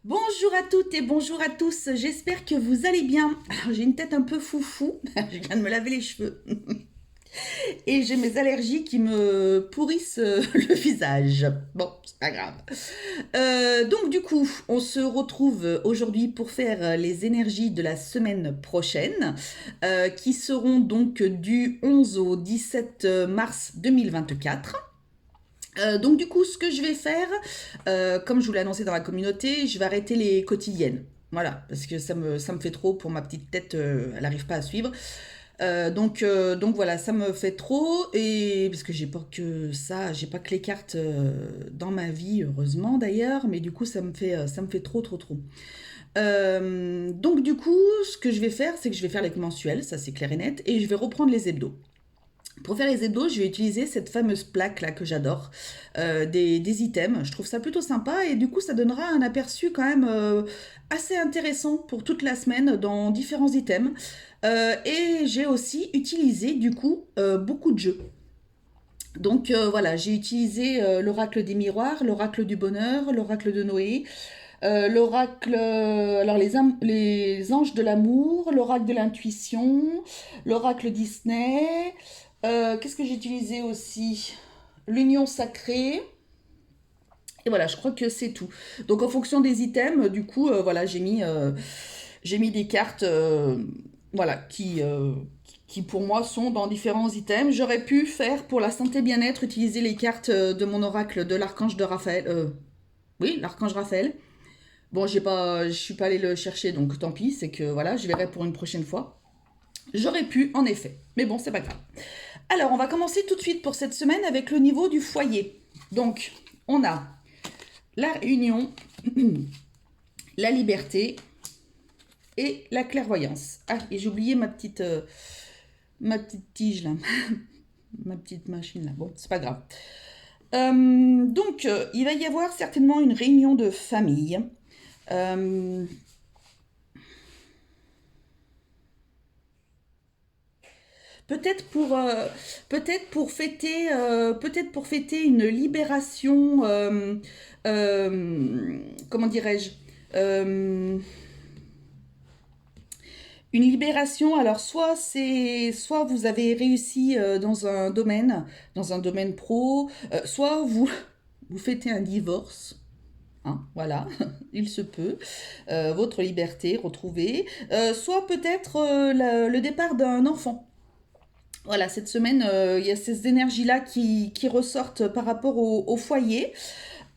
Bonjour à toutes et bonjour à tous, j'espère que vous allez bien. Alors, j'ai une tête un peu foufou, je viens de me laver les cheveux et j'ai mes allergies qui me pourrissent le visage. Bon, c'est pas grave. Donc du coup, on se retrouve aujourd'hui pour faire les énergies de la semaine prochaine, qui seront donc du 11 au 17 mars 2024. Donc du coup, ce que je vais faire, comme je vous l'ai annoncé dans la communauté, je vais arrêter les quotidiennes. Voilà, parce que ça me fait trop pour ma petite tête, elle n'arrive pas à suivre. Donc voilà, ça me fait trop, et parce que j'ai pas que ça, j'ai pas que les cartes dans ma vie, heureusement d'ailleurs, mais du coup ça me fait trop trop trop. Donc du coup, ce que je vais faire, c'est que je vais faire les mensuels, ça c'est clair et net, et je vais reprendre les hebdos. Pour faire les hebdos, je vais utiliser cette fameuse plaque là que j'adore, des items. Je trouve ça plutôt sympa et du coup ça donnera un aperçu quand même assez intéressant pour toute la semaine dans différents items. Et j'ai aussi utilisé du coup beaucoup de jeux. Donc voilà, j'ai utilisé l'oracle des miroirs, l'oracle du bonheur, l'oracle de Noé, l'oracle, alors les anges de l'amour, l'oracle de l'intuition, l'oracle Disney. Qu'est-ce que j'ai utilisé aussi? L'union sacrée. Et voilà, je crois que c'est tout. Donc en fonction des items, du coup, voilà, j'ai mis des cartes, voilà, qui pour moi sont dans différents items. J'aurais pu faire pour la santé bien-être, utiliser les cartes de mon oracle de l'archange de Raphaël. Oui, l'archange Raphaël. Bon, je suis pas allée le chercher, donc tant pis, c'est que voilà, je verrai pour une prochaine fois. J'aurais pu, en effet. Mais bon, c'est pas grave. Alors, on va commencer tout de suite pour cette semaine avec le niveau du foyer. Donc, on a la réunion, la liberté et la clairvoyance. Ah, et j'ai oublié ma petite tige là, ma petite machine là. Bon, c'est pas grave. Donc, il va y avoir certainement une réunion de famille. Euh, Peut-être pour fêter, peut-être pour fêter une libération, comment dirais-je, Euh, une libération. Alors soit vous avez réussi dans un domaine pro, soit vous fêtez un divorce. Hein, voilà, il se peut, votre liberté retrouvée, soit peut-être le départ d'un enfant. Voilà, cette semaine, il y a ces énergies-là qui ressortent par rapport au foyer.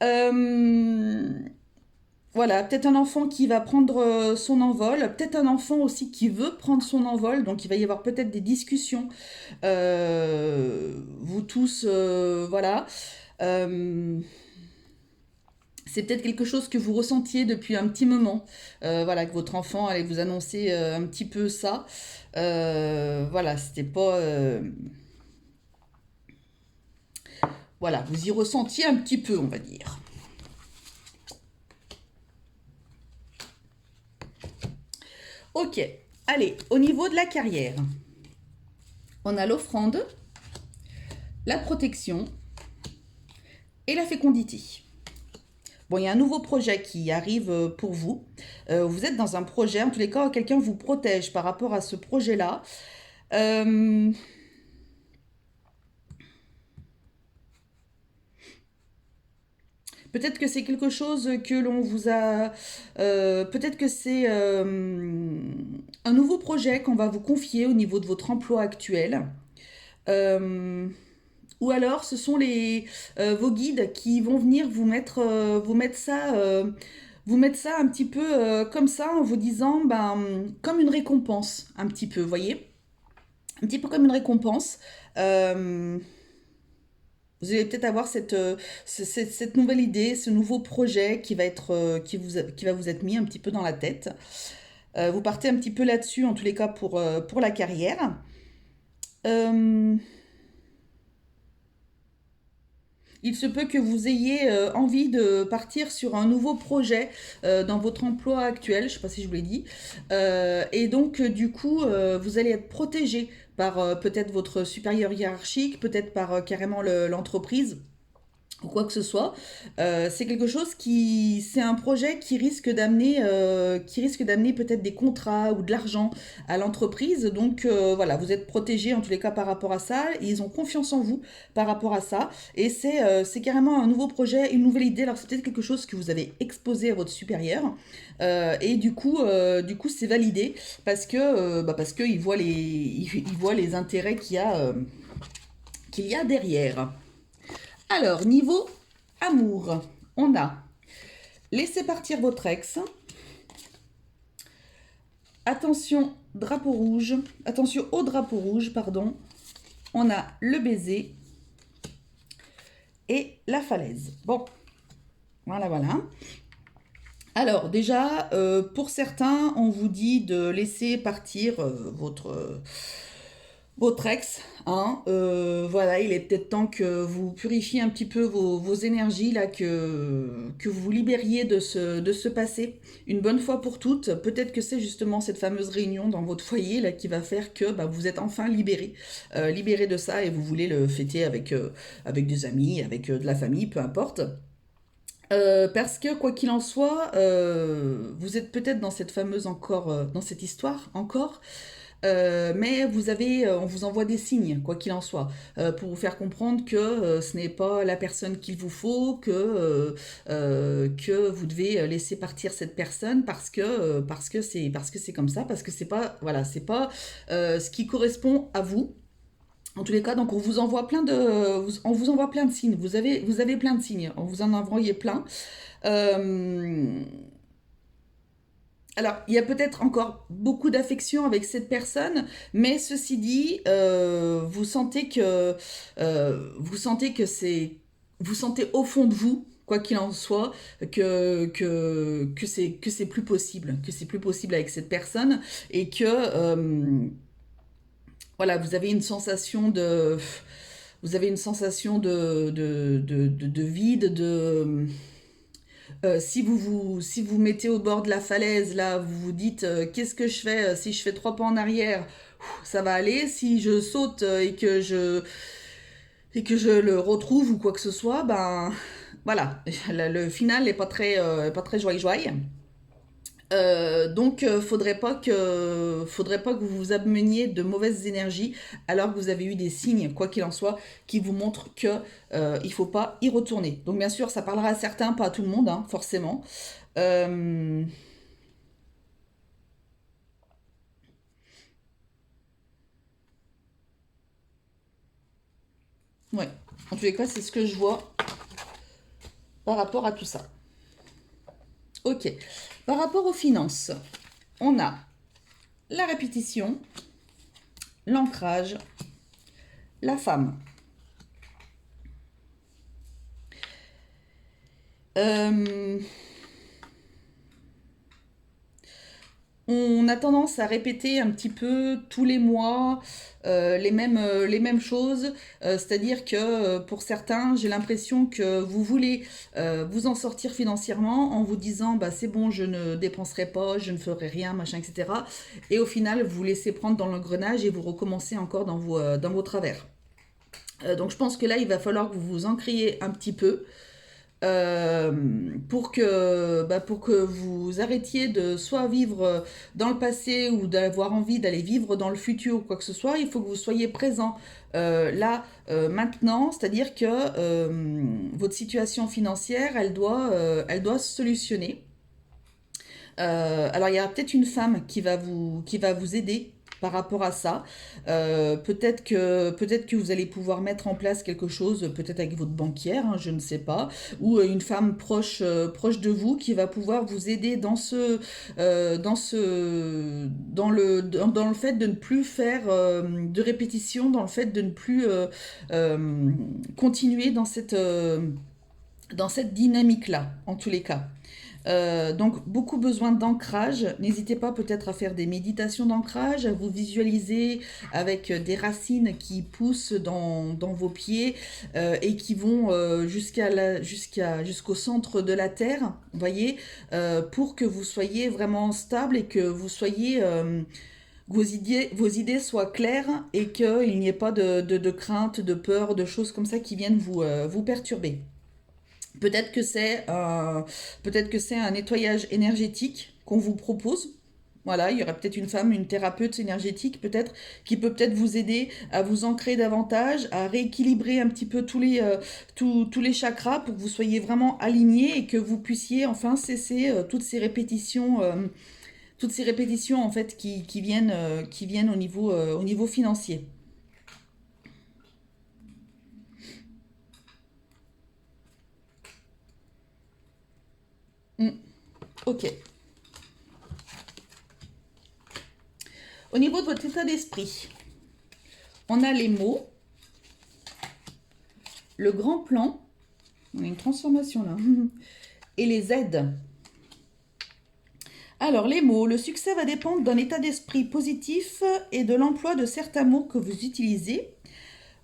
Euh, voilà, peut-être un enfant qui va prendre son envol, peut-être un enfant aussi qui veut prendre son envol, donc il va y avoir peut-être des discussions, vous tous, voilà. Euh, c'est peut-être quelque chose que vous ressentiez depuis un petit moment, voilà, que votre enfant allait vous annoncer un petit peu ça. Voilà, c'était pas... voilà, vous y ressentiez un petit peu, on va dire. Ok, allez, au niveau de la carrière, on a l'offrande, la protection et la fécondité. Bon, il y a un nouveau projet qui arrive pour vous. Vous êtes dans un projet, en tous les cas, quelqu'un vous protège par rapport à ce projet-là. Euh, Peut-être que c'est quelque chose que l'on vous a... peut-être que c'est un nouveau projet qu'on va vous confier au niveau de votre emploi actuel. Euh, ou alors ce sont vos guides qui vont venir vous mettre ça un petit peu comme ça en vous disant, ben, comme une récompense, un petit peu, vous voyez? Un petit peu comme une récompense. Euh, Vous allez peut-être avoir cette nouvelle idée, ce nouveau projet qui va vous être mis un petit peu dans la tête. Vous partez un petit peu là-dessus, en tous les cas, pour la carrière. Euh, il se peut que vous ayez envie de partir sur un nouveau projet dans votre emploi actuel, je ne sais pas si je vous l'ai dit. Et donc, du coup, vous allez être protégé par peut-être votre supérieur hiérarchique, peut-être par carrément l'entreprise. ou quoi que ce soit. C'est quelque chose c'est un projet qui risque d'amener peut-être des contrats ou de l'argent à l'entreprise. Donc voilà, vous êtes protégé en tous les cas par rapport à ça. Ils ont confiance en vous par rapport à ça. Et c'est carrément un nouveau projet, une nouvelle idée. Alors c'est peut-être quelque chose que vous avez exposé à votre supérieur. Et du coup, c'est validé parce que il voit les intérêts qu'il y a derrière. Alors, niveau amour, on a laissez partir votre ex. Attention, drapeau rouge. Attention au drapeau rouge, pardon. On a le baiser et la falaise. Bon, voilà, voilà. Alors, déjà, pour certains, on vous dit de laisser partir votre ex, hein, voilà, il est peut-être temps que vous purifiez un petit peu vos énergies, là, que vous vous libériez de ce passé, une bonne fois pour toutes. Peut-être que c'est justement cette fameuse réunion dans votre foyer, là, qui va faire que bah, vous êtes enfin libéré de ça, et vous voulez le fêter avec des amis, avec de la famille, peu importe. Parce que quoi qu'il en soit, vous êtes peut-être dans cette fameuse dans cette histoire encore, mais on vous envoie des signes, quoi qu'il en soit, pour vous faire comprendre que ce n'est pas la personne qu'il vous faut, que vous devez laisser partir cette personne parce que c'est comme ça, parce que c'est pas voilà, c'est pas ce qui correspond à vous. En tous les cas, donc on vous envoie plein de signes. Vous avez plein de signes. On vous en envoie plein. Euh, alors, il y a peut-être encore beaucoup d'affection avec cette personne, mais ceci dit, vous sentez vous sentez au fond de vous, quoi qu'il en soit, que c'est plus possible, que c'est plus possible avec cette personne, et que voilà, vous avez une sensation de vide, si vous mettez au bord de la falaise, là, vous vous dites qu'est-ce que je fais si je fais 3 pas en arrière, ça va aller. Si je saute et que je le retrouve ou quoi que ce soit, ben voilà, le final n'est pas très joyeux. Donc, faudrait pas que vous vous ameniez de mauvaises énergies alors que vous avez eu des signes, quoi qu'il en soit, qui vous montrent que il faut pas y retourner. Donc, bien sûr, ça parlera à certains, pas à tout le monde, hein, forcément. Euh, ouais. En tous les cas, c'est ce que je vois par rapport à tout ça. Ok. Par rapport aux finances, on a la répétition, l'ancrage, la femme. Euh, on a tendance à répéter un petit peu tous les mois les mêmes choses. C'est-à-dire que pour certains, j'ai l'impression que vous voulez vous en sortir financièrement en vous disant bah, c'est bon, je ne dépenserai pas, je ne ferai rien, machin, etc. Et au final, vous vous laissez prendre dans l'engrenage et vous recommencez encore dans vos travers. Donc je pense que là, il va falloir que vous vous encriez un petit peu euh, pour que vous arrêtiez de soit vivre dans le passé ou d'avoir envie d'aller vivre dans le futur ou quoi que ce soit. Il faut que vous soyez présent maintenant, c'est-à-dire que votre situation financière, elle doit se solutionner. Alors il y a peut-être une femme qui va vous aider par rapport à ça. Peut-être que vous allez pouvoir mettre en place quelque chose, peut-être avec votre banquière, hein, je ne sais pas, ou une femme proche de vous qui va pouvoir vous aider dans le fait de ne plus faire de répétition, dans le fait de ne plus continuer dans cette dynamique-là, en tous les cas. Donc beaucoup besoin d'ancrage. N'hésitez pas peut-être à faire des méditations d'ancrage, à vous visualiser avec des racines qui poussent dans vos pieds et qui vont jusqu'au centre de la terre, voyez, pour que vous soyez vraiment stable et que vous soyez vos idées soient claires et qu'il n'y ait pas de crainte, de peur, de choses comme ça qui viennent vous perturber. Peut-être que c'est un nettoyage énergétique qu'on vous propose. Voilà, il y aurait peut-être une femme, une thérapeute énergétique peut-être, qui peut peut-être vous aider à vous ancrer davantage, à rééquilibrer un petit peu tous les chakras pour que vous soyez vraiment alignés et que vous puissiez enfin cesser toutes ces répétitions en fait qui viennent au niveau financier. Hmm, ok. Au niveau de votre état d'esprit, on a les mots, le grand plan, on a une transformation là, et les aides. Alors, les mots, le succès va dépendre d'un état d'esprit positif et de l'emploi de certains mots que vous utilisez.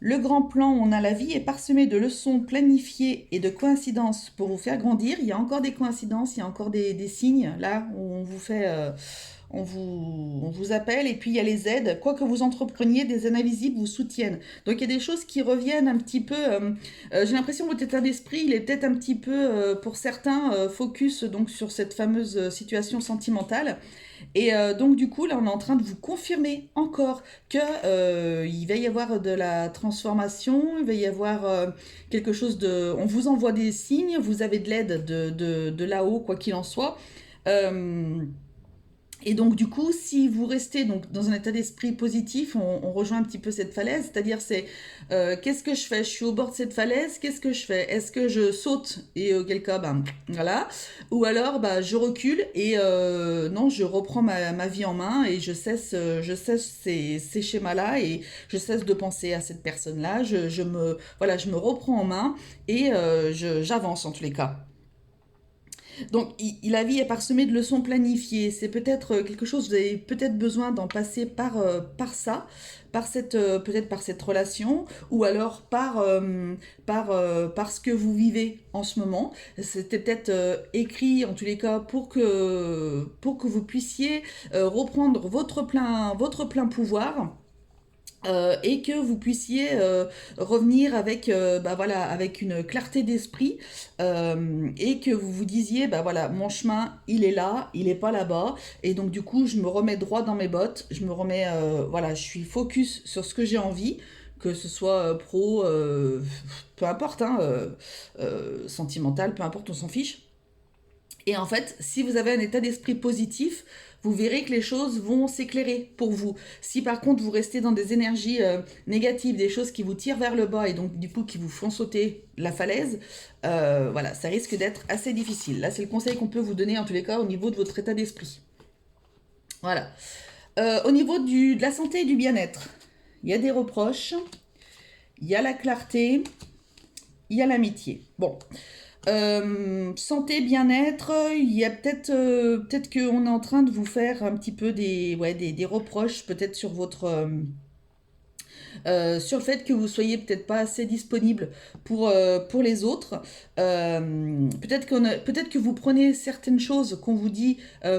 Le grand plan, on a la vie est parsemée de leçons planifiées et de coïncidences pour vous faire grandir. Il y a encore des coïncidences, il y a encore des signes là où on vous fait, on vous appelle et puis il y a les aides. Quoi que vous entrepreniez, des aides invisibles vous soutiennent. Donc il y a des choses qui reviennent un petit peu. J'ai l'impression que votre état d'esprit, il est peut-être un petit peu, pour certains, focus donc sur cette fameuse situation sentimentale. Et donc du coup, là, on est en train de vous confirmer encore que il va y avoir de la transformation, il va y avoir quelque chose de... On vous envoie des signes, vous avez de l'aide de là-haut, quoi qu'il en soit. Euh, et donc du coup, si vous restez donc dans un état d'esprit positif, on rejoint un petit peu cette falaise, c'est-à-dire c'est qu'est-ce que je fais? Je suis au bord de cette falaise, qu'est-ce que je fais? Est-ce que je saute et auquel cas, ben voilà, ou alors bah je recule et non, je reprends ma vie en main et je cesse ces schémas-là et je cesse de penser à cette personne-là, voilà, je me reprends en main et j'avance en tous les cas. Donc, la vie est parsemée de leçons planifiées. C'est peut-être quelque chose, vous avez peut-être besoin d'en passer par ça, peut-être par cette relation, ou alors par ce que vous vivez en ce moment. C'était peut-être écrit, en tous les cas, pour que vous puissiez reprendre votre plein pouvoir et que vous puissiez revenir avec, bah voilà, avec une clarté d'esprit et que vous vous disiez, bah voilà, mon chemin, il est là, il est pas là-bas, et donc du coup, je me remets droit dans mes bottes, je me remets, voilà, je suis focus sur ce que j'ai envie, que ce soit pro, peu importe, hein, sentimental, peu importe, on s'en fiche. Et en fait, si vous avez un état d'esprit positif, vous verrez que les choses vont s'éclairer pour vous. Si par contre vous restez dans des énergies négatives, des choses qui vous tirent vers le bas et donc du coup qui vous font sauter la falaise, voilà, ça risque d'être assez difficile. Là, c'est le conseil qu'on peut vous donner en tous les cas au niveau de votre état d'esprit. Voilà. Au niveau de la santé et du bien-être, il y a des reproches, il y a la clarté, il y a l'amitié. Bon, santé, bien-être, il y a peut-être qu'on est en train de vous faire un petit peu des reproches, peut-être sur le fait que vous soyez peut-être pas assez disponible pour les autres. Peut-être que vous prenez certaines choses qu'on vous dit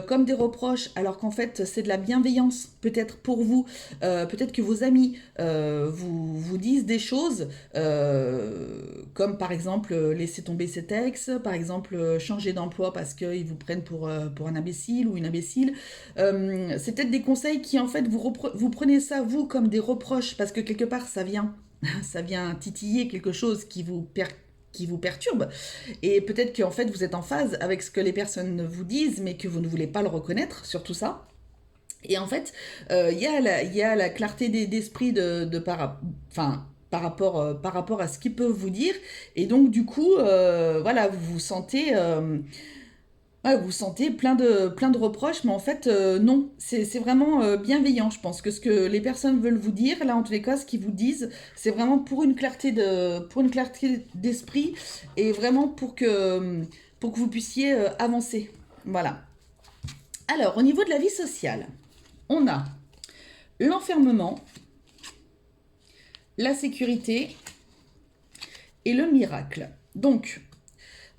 comme des reproches, alors qu'en fait c'est de la bienveillance, peut-être pour vous. Peut-être que vos amis vous disent des choses, comme par exemple laisser tomber cet ex, par exemple changer d'emploi parce qu'ils vous prennent pour un imbécile ou une imbécile. C'est peut-être des conseils qui en fait vous prenez ça vous comme des reproches parce que quelque part ça vient titiller quelque chose qui vous perturbe et peut-être qu'en fait vous êtes en phase avec ce que les personnes vous disent mais que vous ne voulez pas le reconnaître sur tout ça. Et en fait, il y a la clarté d'esprit enfin, par rapport à ce qu'ils peuvent vous dire. Et donc, du coup, voilà, vous vous sentez plein de reproches, mais en fait, non, c'est vraiment bienveillant. Je pense que ce que les personnes veulent vous dire, là, en tous les cas, ce qu'ils vous disent, c'est vraiment pour une clarté d'esprit et vraiment pour que vous puissiez avancer. Voilà. Alors, au niveau de la vie sociale, on a l'enfermement, la sécurité et le miracle. Donc,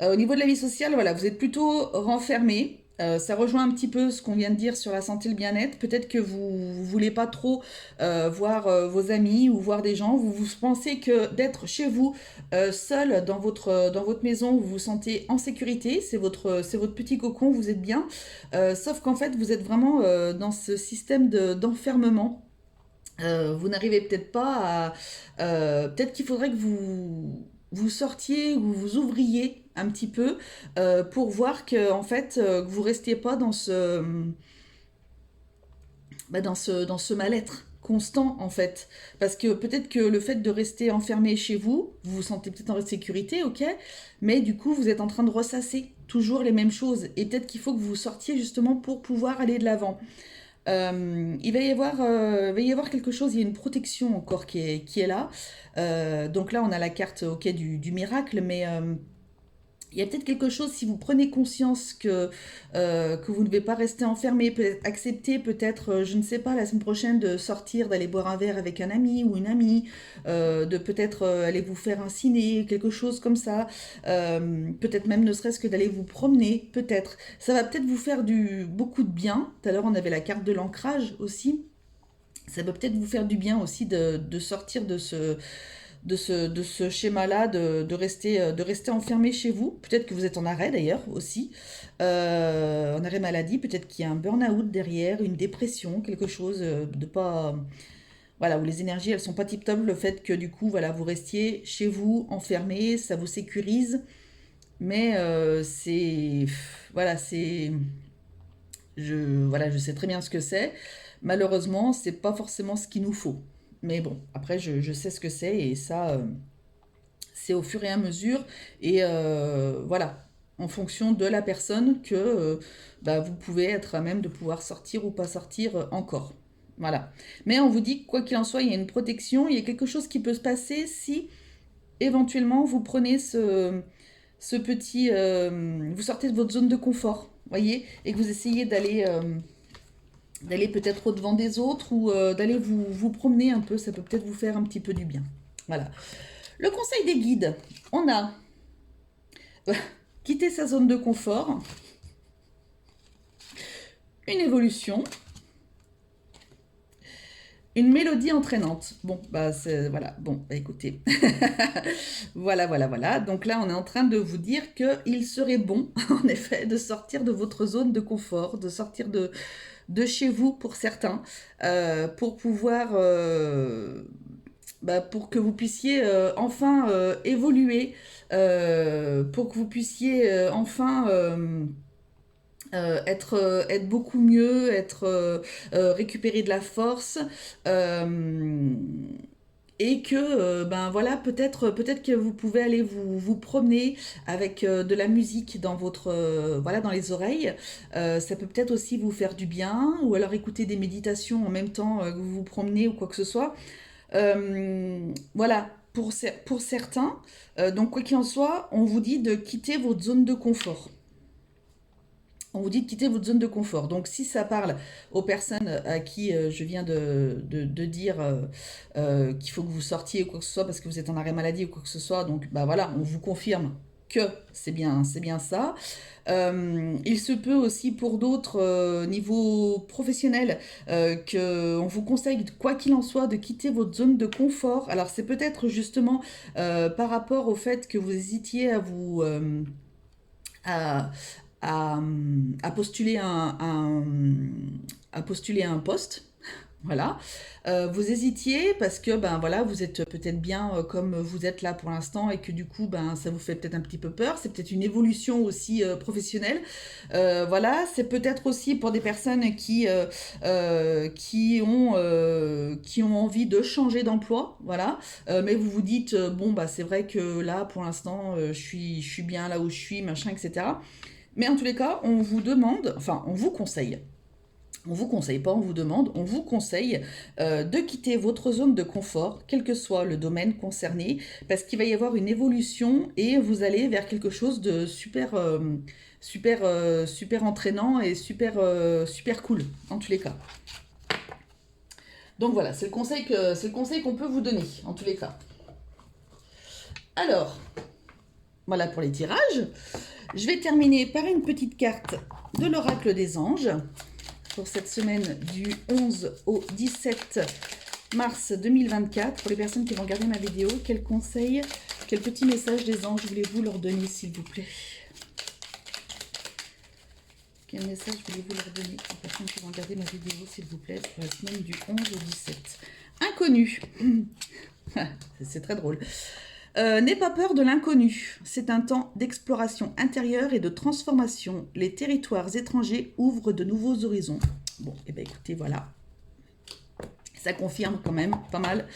au niveau de la vie sociale, voilà, vous êtes plutôt renfermé. Ça rejoint un petit peu ce qu'on vient de dire sur la santé et le bien-être. Peut-être que vous ne voulez pas trop voir vos amis ou voir des gens. Vous pensez que d'être chez vous, seul dans votre maison, vous vous sentez en sécurité. C'est votre petit cocon, vous êtes bien. Sauf qu'en fait, vous êtes vraiment dans ce système d'enfermement. Vous n'arrivez peut-être pas à... peut-être qu'il faudrait que vous sortiez ou vous ouvriez un petit peu pour voir que, en fait, que vous restiez pas dans ce mal-être constant, en fait. Parce que peut-être que le fait de rester enfermé chez vous, vous vous sentez peut-être en sécurité, ok, mais du coup, vous êtes en train de ressasser toujours les mêmes choses. Et peut-être qu'il faut que vous sortiez justement pour pouvoir aller de l'avant. Il va y avoir quelque chose, il y a une protection encore qui est là. Donc là, on a la carte ok, du miracle, mais il y a peut-être quelque chose, si vous prenez conscience que vous ne devez pas rester enfermé, peut-être accepter, peut-être, je ne sais pas, la semaine prochaine de sortir, d'aller boire un verre avec un ami ou une amie, de peut-être aller vous faire un ciné, quelque chose comme ça, peut-être même ne serait-ce que d'aller vous promener, peut-être. Ça va peut-être vous faire beaucoup de bien. Tout à l'heure, on avait la carte de l'ancrage aussi. Ça va peut-être vous faire du bien aussi de sortir de ce schéma-là, de rester enfermé chez vous. Peut-être que vous êtes en arrêt d'ailleurs aussi, en arrêt maladie. Peut-être qu'il y a un burn-out derrière, une dépression, quelque chose de pas... Voilà, où les énergies, elles sont pas tip-top. Le fait que du coup, voilà, vous restiez chez vous, enfermé, ça vous sécurise. Mais voilà, voilà, je sais très bien ce que c'est. Malheureusement, c'est pas forcément ce qu'il nous faut. Mais bon, après, je sais ce que c'est et ça, c'est au fur et à mesure. Et voilà, en fonction de la personne que bah, vous pouvez être à même de pouvoir sortir ou pas sortir encore. Voilà. Mais on vous dit que quoi qu'il en soit, il y a une protection, il y a quelque chose qui peut se passer si éventuellement vous prenez ce petit... vous sortez de votre zone de confort, voyez, et que vous essayez d'aller peut-être au-devant des autres ou d'aller vous promener un peu, ça peut peut-être vous faire un petit peu du bien. Voilà. Le conseil des guides, on a quitter sa zone de confort, une évolution, une mélodie entraînante. Bon, bah voilà, bon, bah écoutez. Voilà. Donc là, on est en train de vous dire qu'il serait bon, en effet, de sortir de votre zone de confort, de sortir de chez vous pour certains, pour pouvoir... bah, pour que vous puissiez enfin évoluer, pour que vous puissiez enfin être beaucoup mieux, récupérer de la force. euh, et que ben voilà peut-être que vous pouvez aller vous promener avec de la musique dans votre voilà dans les oreilles. Ça peut peut-être aussi vous faire du bien ou alors écouter des méditations en même temps que vous vous promenez ou quoi que ce soit. Voilà, pour certains. Donc, quoi qu'il en soit, on vous dit de quitter votre zone de confort. On vous dit de quitter votre zone de confort. Donc, si ça parle aux personnes à qui je viens de dire qu'il faut que vous sortiez ou quoi que ce soit parce que vous êtes en arrêt maladie ou quoi que ce soit, donc bah voilà, on vous confirme que c'est bien ça. Il se peut aussi pour d'autres niveau professionnel qu'on vous conseille, quoi qu'il en soit, de quitter votre zone de confort. Alors c'est peut-être justement par rapport au fait que vous hésitiez à, à, à postuler à postuler un poste. Voilà. Vous hésitiez parce que ben voilà, vous êtes peut-être bien comme vous êtes là pour l'instant et que du coup ben ça vous fait peut-être un petit peu peur. C'est peut-être une évolution aussi professionnelle. Voilà, c'est peut-être aussi pour des personnes qui ont envie de changer d'emploi. Voilà. Mais vous vous dites bon bah c'est vrai que là pour l'instant je suis bien là où je suis, machin, etc. Mais en tous les cas, on vous demande, enfin on vous conseille. On vous conseille, pas on vous demande, on vous conseille de quitter votre zone de confort, quel que soit le domaine concerné, parce qu'il va y avoir une évolution et vous allez vers quelque chose de super entraînant et super cool, en tous les cas. Donc voilà, c'est le conseil qu'on peut vous donner, en tous les cas. Alors, Voilà pour les tirages. Je vais terminer par une petite carte de l'oracle des anges pour cette semaine du 11 au 17 mars 2024. Pour les personnes qui vont regarder ma vidéo, quels conseils, quel petit message des anges voulez-vous leur donner, s'il vous plaît? Quel message voulez-vous leur donner aux personnes qui vont regarder ma vidéo, s'il vous plaît, pour la semaine du 11 au 17? Inconnu. C'est très drôle. N'aie pas peur de l'inconnu. C'est un temps d'exploration intérieure et de transformation. Les territoires étrangers ouvrent de nouveaux horizons. Bon, et bien écoutez, voilà. Ça confirme quand même pas mal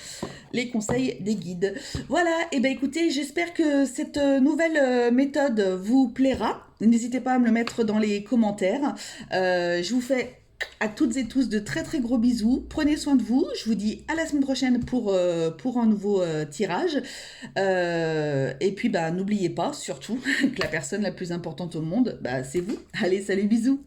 les conseils des guides. Voilà, et bien écoutez, j'espère que cette nouvelle méthode vous plaira. N'hésitez pas à me le mettre dans les commentaires. Je vous fais à toutes et tous de très très gros bisous. Prenez soin de vous. Je vous dis à la semaine prochaine pour un nouveau tirage. Et puis, bah, n'oubliez pas, surtout, que la personne la plus importante au monde, bah, c'est vous. Allez, salut, bisous.